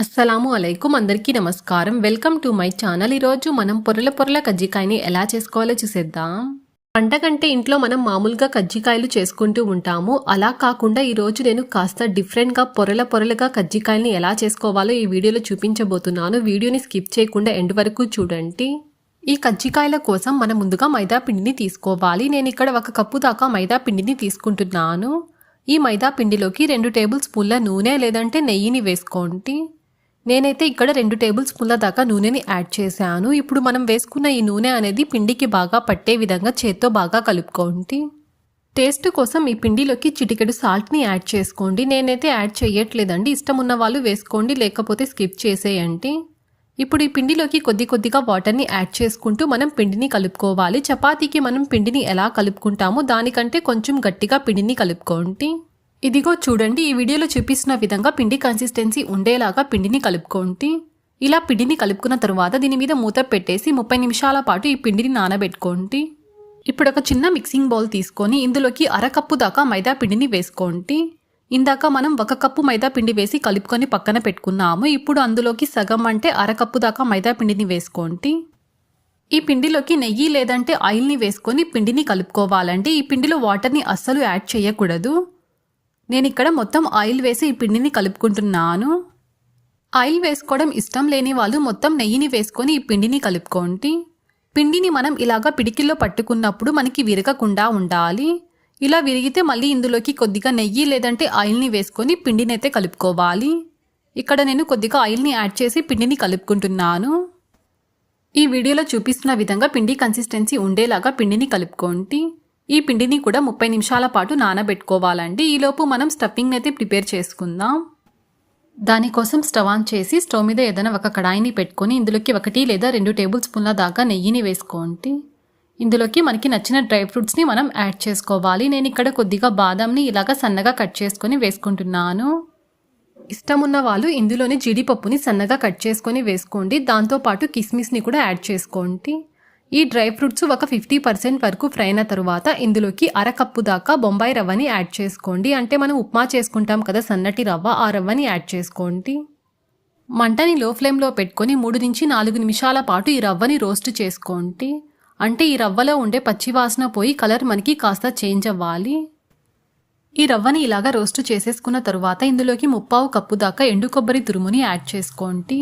అస్సలాము అలైకుం అందరికీ నమస్కారం. Welcome to my channel. ఈరోజు మనం పొరల కజ్జికాయని ఎలా చేసుకోవాలో చూసేద్దాం. పండగంటే ఇంట్లో మనం మామూలుగా కజ్జికాయలు చేసుకుంటూ ఉంటాము. అలా కాకుండా ఈరోజు నేను కాస్త డిఫరెంట్గా పొరలుగా కజ్జికాయల్ని ఎలా చేసుకోవాలో ఈ వీడియోలో చూపించబోతున్నాను. వీడియోని స్కిప్ చేయకుండా ఎండ్ వరకు చూడండి. ఈ కజ్జికాయల కోసం మనం ముందుగా మైదా పిండిని తీసుకోవాలి. నేను ఇక్కడ 1 కప్పు దాకా మైదా పిండిని తీసుకుంటున్నాను. ఈ మైదా పిండిలోకి 2 టేబుల్ స్పూన్ల నూనె లేదంటే నెయ్యిని వేసుకోండి. నేనైతే ఇక్కడ 2 టేబుల్ స్పూన్ల దాకా నూనెని యాడ్ చేశాను. ఇప్పుడు మనం వేసుకున్న ఈ నూనె అనేది పిండికి బాగా పట్టే విధంగా చేత్తో బాగా కలుపుకోండి. టేస్ట్ కోసం ఈ పిండిలోకి చిటికెడు సాల్ట్ని యాడ్ చేసుకోండి. నేనైతే యాడ్ చేయట్లేదండి. ఇష్టం ఉన్న వాళ్ళు వేసుకోండి, లేకపోతే స్కిప్ చేసేయండి. ఇప్పుడు ఈ పిండిలోకి కొద్దిగా వాటర్ని యాడ్ చేసుకుంటూ మనం పిండిని కలుపుకోవాలి. చపాతీకి మనం పిండిని ఎలా కలుపుకుంటామో దానికంటే కొంచెం గట్టిగా పిండిని కలుపుకోండి. ఇదిగో చూడండి, ఈ వీడియోలో చూపిస్తున్న విధంగా పిండి కన్సిస్టెన్సీ ఉండేలాగా పిండిని కలుపుకోండి. ఇలా పిండిని కలుపుకున్న తర్వాత దీని మీద మూత పెట్టేసి 30 నిమిషాల పాటు ఈ పిండిని నానబెట్టుకోండి. ఇప్పుడు ఒక చిన్న మిక్సింగ్ బౌల్ తీసుకొని ఇందులోకి 1/2 కప్పు దాకా మైదా పిండిని వేసుకోండి. ఇందాక మనం 1 కప్పు మైదా పిండి వేసి కలుపుకొని పక్కన పెట్టుకున్నాము. ఇప్పుడు అందులోకి సగం అంటే 1/2 కప్పు దాకా మైదా పిండిని వేసుకోండి. ఈ పిండిలోకి నెయ్యి లేదంటే ఆయిల్ని వేసుకొని పిండిని కలుపుకోవాలండి. ఈ పిండిలో వాటర్ని అస్సలు యాడ్ చేయకూడదు. నేను ఇక్కడ మొత్తం ఆయిల్ వేసి ఈ పిండిని కలుపుకుంటున్నాను. ఆయిల్ వేసుకోవడం ఇష్టం లేని వాళ్ళు మొత్తం నెయ్యిని వేసుకొని ఈ పిండిని కలుపుకోండి. పిండిని మనం ఇలాగా పిడికిల్లో పట్టుకున్నప్పుడు మనకి విరగకుండా ఉండాలి. ఇలా విరిగితే మళ్ళీ ఇందులోకి కొద్దిగా నెయ్యి లేదంటే ఆయిల్ని వేసుకొని పిండిని అయితే కలుపుకోవాలి. ఇక్కడ నేను కొద్దిగా ఆయిల్ని యాడ్ చేసి పిండిని కలుపుకుంటున్నాను. ఈ వీడియోలో చూపిస్తున్న విధంగా పిండి కన్సిస్టెన్సీ ఉండేలాగా పిండిని కలుపుకోండి. ఈ పిండిని కూడా 30 నిమిషాల పాటు నానబెట్టుకోవాలండి. ఈలోపు మనం స్టఫింగ్ అయితే ప్రిపేర్ చేసుకుందాం. దానికోసం స్టవ్ ఆన్ చేసి స్టవ్ మీద ఏదైనా ఒక కడాయిని పెట్టుకొని ఇందులోకి 1 లేదా 2 టేబుల్ స్పూన్ల దాకా నెయ్యిని వేసుకోండి. ఇందులోకి మనకి నచ్చిన డ్రై ఫ్రూట్స్ని మనం యాడ్ చేసుకోవాలి. నేను ఇక్కడ కొద్దిగా బాదంని ఇలాగా సన్నగా కట్ చేసుకొని వేసుకుంటున్నాను. ఇష్టం ఉన్న వాళ్ళు ఇందులోని జీడిపప్పుని సన్నగా కట్ చేసుకొని వేసుకోండి. దాంతోపాటు కిస్మిస్ని కూడా యాడ్ చేసుకోండి. ఈ డ్రై ఫ్రూట్స్ ఒక 50% వరకు ఫ్రై అయిన తర్వాత ఇందులోకి 1/2 కప్పు దాకా బొంబాయి రవ్వని యాడ్ చేసుకోండి. అంటే మనం ఉప్మా చేసుకుంటాం కదా సన్నటి రవ్వ, ఆ రవ్వని యాడ్ చేసుకోండి. మంటని లో ఫ్లేమ్లో పెట్టుకొని 3 నుంచి 4 నిమిషాల పాటు ఈ రవ్వని రోస్ట్ చేసుకోండి. అంటే ఈ రవ్వలో ఉండే పచ్చివాసన పోయి కలర్ మనకి కాస్త చేంజ్ అవ్వాలి. ఈ రవ్వని ఇలాగా రోస్ట్ చేసేసుకున్న తరువాత ఇందులోకి 1/4 కప్పు దాకా ఎండు కొబ్బరి తురుముని యాడ్ చేసుకోండి.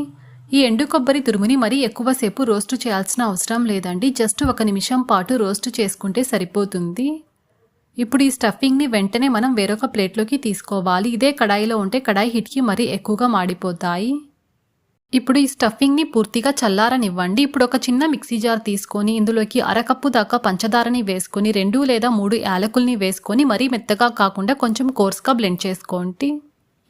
ఈ ఎండు కొబ్బరి తురుముని మరీ ఎక్కువసేపు రోస్ట్ చేయాల్సిన అవసరం లేదండి. జస్ట్ 1 నిమిషం పాటు రోస్ట్ చేసుకుంటే సరిపోతుంది. ఇప్పుడు ఈ స్టఫింగ్ని వెంటనే మనం వేరొక ప్లేట్లోకి తీసుకోవాలి. ఇదే కడాయిలో ఉంటే కడాయి హీట్కి మరీ ఎక్కువగా మాడిపోతాయి. ఇప్పుడు ఈ స్టఫింగ్ని పూర్తిగా చల్లారనివ్వండి. ఇప్పుడు ఒక చిన్న మిక్సీ జార్ తీసుకొని ఇందులోకి 1/2 కప్పు దాకా పంచదారని వేసుకొని 2 లేదా 3 యాలకుల్ని వేసుకొని మరీ మెత్తగా కాకుండా కొంచెం కోర్స్గా బ్లెండ్ చేసుకోండి.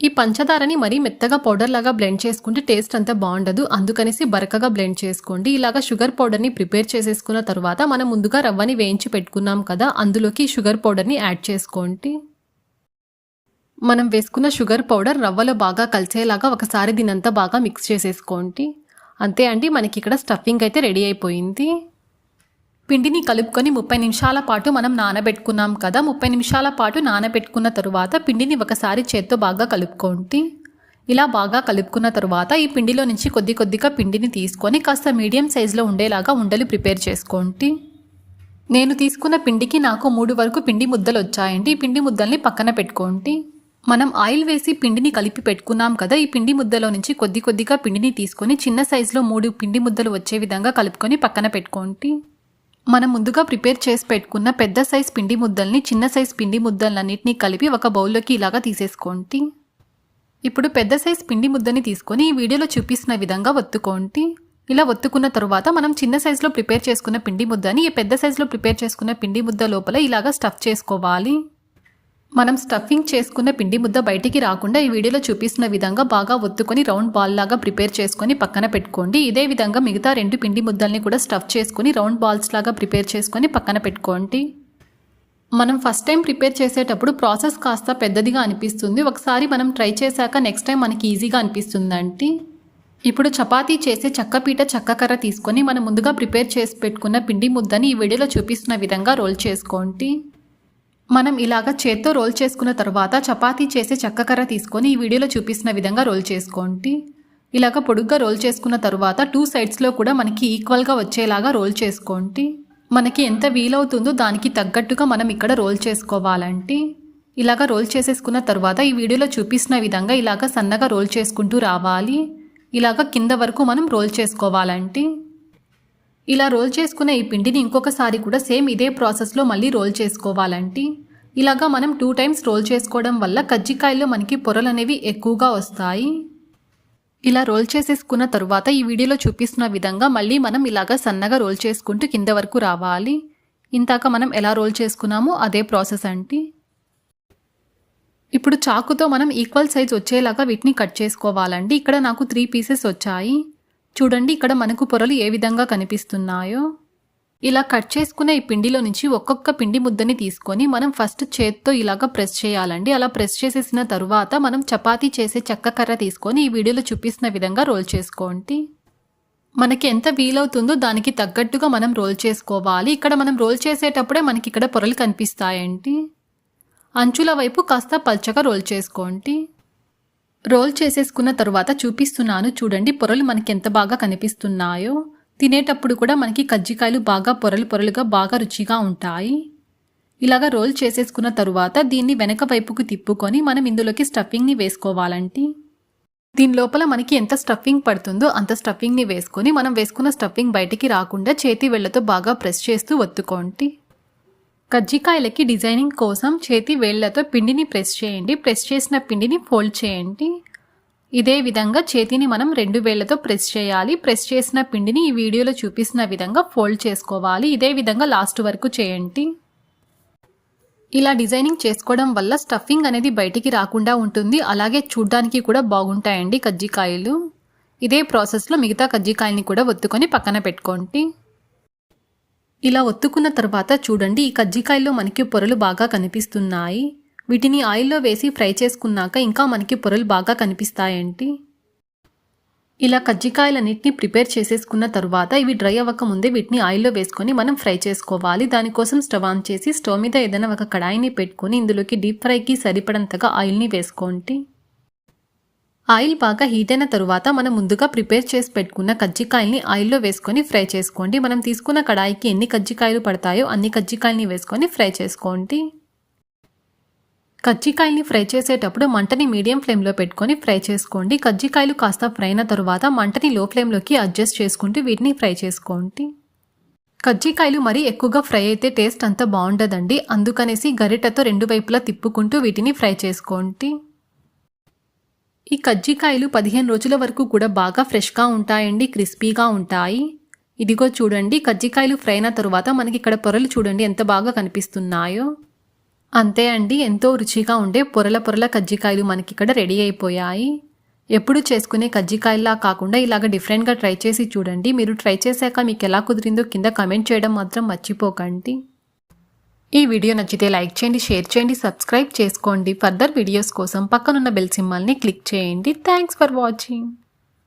ఈ పంచదారని మరీ మెత్తగా పౌడర్ లాగా బ్లెండ్ చేసుకుంటే టేస్ట్ అంతా బాగుండదు. అందుకనేసి బరకగా బ్లెండ్ చేసుకోండి. ఇలాగా షుగర్ పౌడర్ని ప్రిపేర్ చేసేసుకున్న తర్వాత మనం ముందుగా రవ్వని వేయించి పెట్టుకున్నాం కదా, అందులోకి షుగర్ పౌడర్ని యాడ్ చేసుకోండి. మనం వేసుకున్న షుగర్ పౌడర్ రవ్వలో బాగా కలిసేలాగా ఒకసారి దీనంతా బాగా మిక్స్ చేసేసుకోండి. అంతే అండి, మనకి ఇక్కడ స్టఫింగ్ అయితే రెడీ అయిపోయింది. పిండిని కలుపుకొని 30 నిమిషాల పాటు మనం నానబెట్టుకున్నాం కదా. 30 నిమిషాల పాటు నానబెట్టుకున్న తరువాత పిండిని ఒకసారి చేత్తో బాగా కలుపుకోండి. ఇలా బాగా కలుపుకున్న తరువాత ఈ పిండిలో నుంచి కొద్దిగా పిండిని తీసుకొని కాస్త మీడియం సైజులో ఉండేలాగా ఉండలు ప్రిపేర్ చేసుకోండి. నేను తీసుకున్న పిండికి నాకు 3 వరకు పిండి ముద్దలు వచ్చాయండి. ఈ పిండి ముద్దల్ని పక్కన పెట్టుకోండి. మనం ఆయిల్ వేసి పిండిని కలిపి పెట్టుకున్నాం కదా, ఈ పిండి ముద్దలో నుంచి కొద్దిగా పిండిని తీసుకొని చిన్న సైజులో 3 పిండి ముద్దలు వచ్చే విధంగా కలుపుకొని పక్కన పెట్టుకోండి. మనం ముందుగా ప్రిపేర్ చేసి పెట్టుకున్న పెద్ద సైజ్ పిండి ముద్దల్ని చిన్న సైజ్ పిండి ముద్దలన్నింటినీ కలిపి ఒక బౌల్లోకి ఇలాగా తీసేసుకోండి. ఇప్పుడు పెద్ద సైజ్ పిండి ముద్దని తీసుకొని ఈ వీడియోలో చూపిస్తున్న విధంగా ఒత్తుకోండి. ఇలా ఒత్తుకున్న తర్వాత మనం చిన్న సైజులో ప్రిపేర్ చేసుకున్న పిండి ముద్దని ఈ పెద్ద సైజులో ప్రిపేర్ చేసుకున్న పిండి ముద్ద లోపల ఇలాగా స్టఫ్ చేసుకోవాలి. మనం స్టఫింగ్ చేసుకున్న పిండి ముద్ద బయటికి రాకుండా ఈ వీడియోలో చూపిస్తున్న విధంగా బాగా ఒత్తుకొని రౌండ్ బాల్ లాగా ప్రిపేర్ చేసుకొని పక్కన పెట్టుకోండి. ఇదే విధంగా మిగతా 2 పిండి ముద్దల్ని కూడా స్టఫ్ చేసుకొని రౌండ్ బాల్స్ లాగా ప్రిపేర్ చేసుకొని పక్కన పెట్టుకోండి. మనం ఫస్ట్ టైం ప్రిపేర్ చేసేటప్పుడు ప్రాసెస్ కాస్త పెద్దదిగా అనిపిస్తుంది. ఒకసారి మనం ట్రై చేశాక నెక్స్ట్ టైం మనకి ఈజీగా అనిపిస్తుందండి. ఇప్పుడు చపాతీ చేసే చెక్కపీట చెక్కకర్ర తీసుకొని మనం ముందుగా ప్రిపేర్ చేసి పెట్టుకున్న పిండి ముద్దని ఈ వీడియోలో చూపిస్తున్న విధంగా రోల్ చేసుకోండి. మనం ఇలాగ చేత్తో రోల్ చేసుకున్న తర్వాత చపాతీ చేసే చెక్కకర్ర తీసుకొని ఈ వీడియోలో చూపిస్తున్న విధంగా రోల్ చేసుకోండి. ఇలాగ పొడుగ్గా రోల్ చేసుకున్న తర్వాత 2 సైడ్స్లో కూడా మనకి ఈక్వల్గా వచ్చేలాగా రోల్ చేసుకోండి. మనకి ఎంత వీలవుతుందో దానికి తగ్గట్టుగా మనం ఇక్కడ రోల్ చేసుకోవాలంటే ఇలాగ రోల్ చేసేసుకున్న తర్వాత ఈ వీడియోలో చూపిస్తున్న విధంగా ఇలాగ సన్నగా రోల్ చేసుకుంటూ రావాలి. ఇలాగ కింద వరకు మనం రోల్ చేసుకోవాలంటే ఇలా రోల్ చేసుకున్న ఈ పిండిని ఇంకొకసారి కూడా సేమ్ ఇదే ప్రాసెస్లో మళ్ళీ రోల్ చేసుకోవాలంటే ఇలాగా మనం 2 టైమ్స్ రోల్ చేసుకోవడం వల్ల కజ్జికాయల్లో మనకి పొరలు అనేవి ఎక్కువగా వస్తాయి. ఇలా రోల్ చేసేసుకున్న తరువాత ఈ వీడియోలో చూపిస్తున్న విధంగా మళ్ళీ మనం ఇలాగా సన్నగా రోల్ చేసుకుంటూ కింద వరకు రావాలి. ఇంతాక మనం ఎలా రోల్ చేసుకున్నామో అదే ప్రాసెస్ అంటే ఇప్పుడు చాకుతో మనం ఈక్వల్ సైజ్ వచ్చేలాగా వీటిని కట్ చేసుకోవాలండి. ఇక్కడ నాకు 3 పీసెస్ వచ్చాయి. చూడండి ఇక్కడ మనకు పొరలు ఏ విధంగా కనిపిస్తున్నాయో. ఇలా కట్ చేసుకున్న ఈ పిండిలో నుంచి ఒక్కొక్క పిండి ముద్దని తీసుకొని మనం ఫస్ట్ చేత్తో ఇలాగా ప్రెస్ చేయాలండి. అలా ప్రెస్ చేసేసిన తరువాత మనం చపాతీ చేసే చెక్క కర్ర తీసుకొని ఈ వీడియోలో చూపిస్తున్న విధంగా రోల్ చేసుకోండి. మనకి ఎంత వీలవుతుందో దానికి తగ్గట్టుగా మనం రోల్ చేసుకోవాలి. ఇక్కడ మనం రోల్ చేసేటప్పుడే మనకి ఇక్కడ పొరలు కనిపిస్తాయండి. అంచుల వైపు కాస్త పల్చగా రోల్ చేసుకోండి. రోల్ చేసేసుకున్న తరువాత చూపిస్తున్నాను చూడండి పొరలు మనకి ఎంత బాగా కనిపిస్తున్నాయో. తినేటప్పుడు కూడా మనకి కజ్జికాయలు బాగా పొరలు పొరలుగా బాగా రుచిగా ఉంటాయి. ఇలాగా రోల్ చేసేసుకున్న తరువాత దీన్ని వెనక వైపుకు తిప్పుకొని మనం ఇందులోకి స్టఫింగ్ని వేసుకోవాలంటే దీని లోపల మనకి ఎంత స్టఫింగ్ పడుతుందో అంత స్టఫింగ్ని వేసుకొని మనం వేసుకున్న స్టఫింగ్ బయటికి రాకుండా చేతి వేళ్లతో బాగా ప్రెస్ చేస్తూ ఒత్తుకోండి. కజ్జికాయలకి డిజైనింగ్ కోసం చేతి వేళ్లతో పిండిని ప్రెస్ చేయండి. ప్రెస్ చేసిన పిండిని ఫోల్డ్ చేయండి. ఇదే విధంగా చేతిని మనం 2 వేళ్లతో ప్రెస్ చేయాలి. ప్రెస్ చేసిన పిండిని ఈ వీడియోలో చూపిస్తున్న విధంగా ఫోల్డ్ చేసుకోవాలి. ఇదే విధంగా లాస్ట్ వరకు చేయండి. ఇలా డిజైనింగ్ చేసుకోవడం వల్ల స్టఫింగ్ అనేది బయటికి రాకుండా ఉంటుంది. అలాగే చూడ్డానికి కూడా బాగుంటాయండి కజ్జికాయలు. ఇదే ప్రాసెస్లో మిగతా కజ్జికాయల్ని కూడా ఒత్తుకొని పక్కన పెట్టుకోండి. ఇలా ఒత్తుకున్న తర్వాత చూడండి ఈ కజ్జికాయల్లో మనకి పొరలు బాగా కనిపిస్తున్నాయి. వీటిని ఆయిల్లో వేసి ఫ్రై చేసుకున్నాక ఇంకా మనకి పొరలు బాగా కనిపిస్తాయండి. ఇలా కజ్జికాయలన్నిటిని ప్రిపేర్ చేసేసుకున్న తరువాత ఇవి డ్రై అవ్వక ముందే వీటిని ఆయిల్లో వేసుకొని మనం ఫ్రై చేసుకోవాలి. దానికోసం స్టవ్ ఆన్ చేసి స్టవ్ మీద ఏదైనా ఒక కడాయిని పెట్టుకొని ఇందులోకి డీప్ ఫ్రైకి సరిపడంతగా ఆయిల్ని వేసుకోండి. ఆయిల్ బాగా హీట్ అయిన తరువాత మనం ముందుగా ప్రిపేర్ చేసి పెట్టుకున్న కజ్జికాయల్ని ఆయిల్లో వేసుకొని ఫ్రై చేసుకోండి. మనం తీసుకున్న కడాయికి ఎన్ని కజ్జికాయలు పడతాయో అన్ని కజ్జికాయల్ని వేసుకొని ఫ్రై చేసుకోండి. కజ్జికాయల్ని ఫ్రై చేసేటప్పుడు మంటని మీడియం ఫ్లేమ్లో పెట్టుకొని ఫ్రై చేసుకోండి. కజ్జికాయలు కాస్త ఫ్రై అయిన తరువాత మంటని లో ఫ్లేమ్లోకి అడ్జస్ట్ చేసుకుంటూ వీటిని ఫ్రై చేసుకోండి. కజ్జికాయలు మరీ ఎక్కువగా ఫ్రై అయితే టేస్ట్ అంత బాగుండదండి. అందుకనేసి గరిటెతో 2 వైపులా తిప్పుకుంటూ వీటిని ఫ్రై చేసుకోండి. ఈ కజ్జికాయలు 15 రోజుల వరకు కూడా బాగా ఫ్రెష్గా ఉంటాయండి. క్రిస్పీగా ఉంటాయి. ఇదిగో చూడండి కజ్జికాయలు ఫ్రై అయిన తరువాత మనకి ఇక్కడ పొరలు చూడండి ఎంత బాగా కనిపిస్తున్నాయో. అంతే అండి, ఎంతో రుచిగా ఉండే పొరల పొరల కజ్జికాయలు మనకి ఇక్కడ రెడీ అయిపోయాయి. ఎప్పుడు చేసుకునే కజ్జికాయల్లా కాకుండా ఇలాగ డిఫరెంట్గా ట్రై చేసి చూడండి. మీరు ట్రై చేశాక మీకు ఎలా కుదిరిందో కింద కామెంట్ చేయడం మాత్రం మర్చిపోకండి. ఈ వీడియో నచ్చితే లైక్ చేయండి, షేర్ చేయండి, సబ్స్క్రైబ్ చేసుకోండి. ఫర్దర్ వీడియోస్ కోసం పక్కనున్న బెల్ సింబల్ని క్లిక్ చేయండి. Thanks for watching.